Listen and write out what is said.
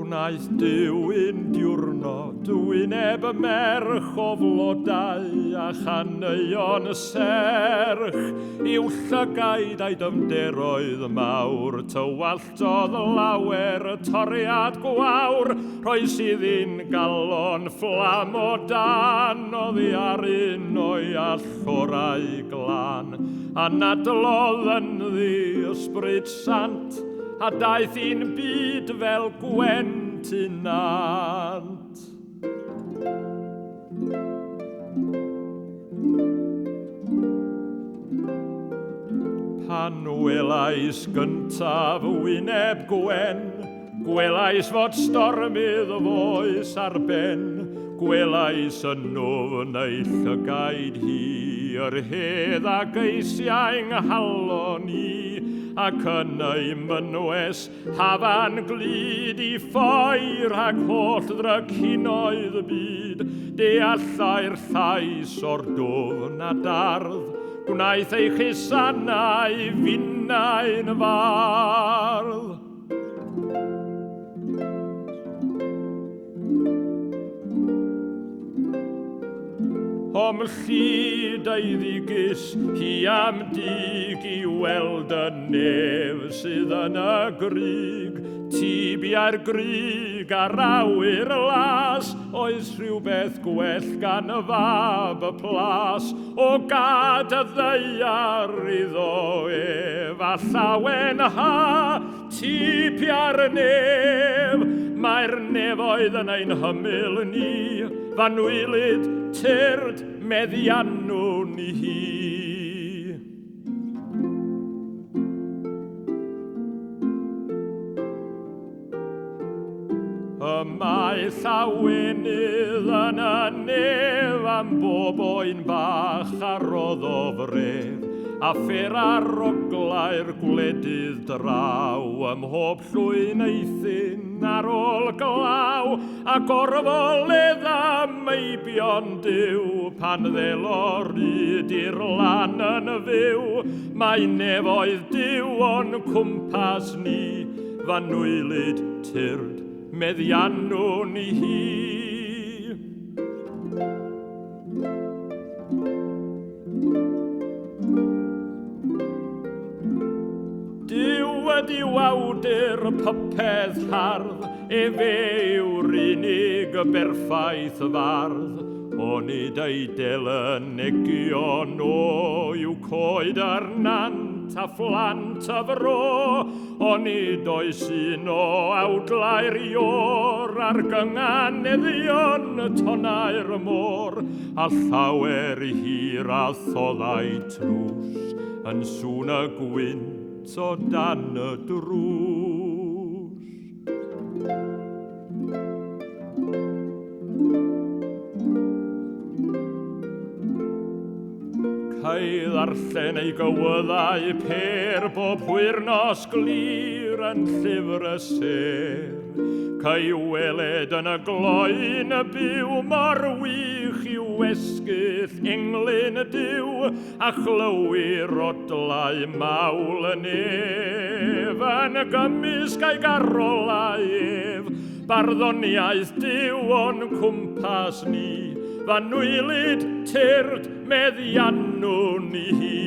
Gwnaeth Duw un diwrnod wyneb y merch o flodau a chaneuon serch i'w llygaid a'i dyfnderoedd mawr tywaltodd lawer y toriad gwawr roes iddi'n galon fflam o dan oddi ar un o'i allorau glan a nadlodd yn ddi ysbryd sant a daeth un byd fel gwent unant. Pan welais gyntaf wyneb gwen, gwelais fod stormydd foes ar ben, gwelais y nofn ei llygaid hi, yr hedd a geisiau'n halon i, ac yn ei mynwes hafan glid i ffoir ac holl ddrycinoedd y byd, deallai'r llais o'r dofn a dardd, gwnaeth ei chisanau finnau'n fardd. Om llyd ei ddigys hi am dig i weld y nef sydd yn y gryg. Tibiau'r gryg ar awyr las, oes rhywbeth gwell gan y fab y plas. O gad y ddeiar iddo ef, a llawen ha, tibiau'r nef. Mae'r nefoedd yn ein hymyl ni, fanwylid tyrd meddiannw ni hi. Y mae llawenydd yn y nef am bob oen bach a rodd o fref, a ffer ar oglau'r gwledydd draw, ym mhob llwyn eithin ar ôl glaw, a gorfoledd am eibion Duw, pan ddeloryd i'r lan yn fyw. Mae nefoedd Duw o'n cwmpas ni, fanwylid tyrd meddiannw ni hi. Duw ydyw awdur popeth hardd, fe yw'r unig berffaith fardd. Onid ei delynegion o yw coed ar nant a phlant y fro, onid oes un o awdlau'r ior ar gynganeddion y tonau'r môr, a llawer hir a thoddau trws yn sŵn y gwynt o dan y drws. Cai ddarllen ei gywyddau per bob hwyrnos glir yn llyfr y ser. Cai weled yn y gloen y byw mor wych i'w esgyll englyn y Duw, a chlywir odlau mawl y nef yn gymysg a'i garolau ef. Barddoniaeth Duw o'n cwmpas ni, fanwylid tyrd meddiannw ni hi.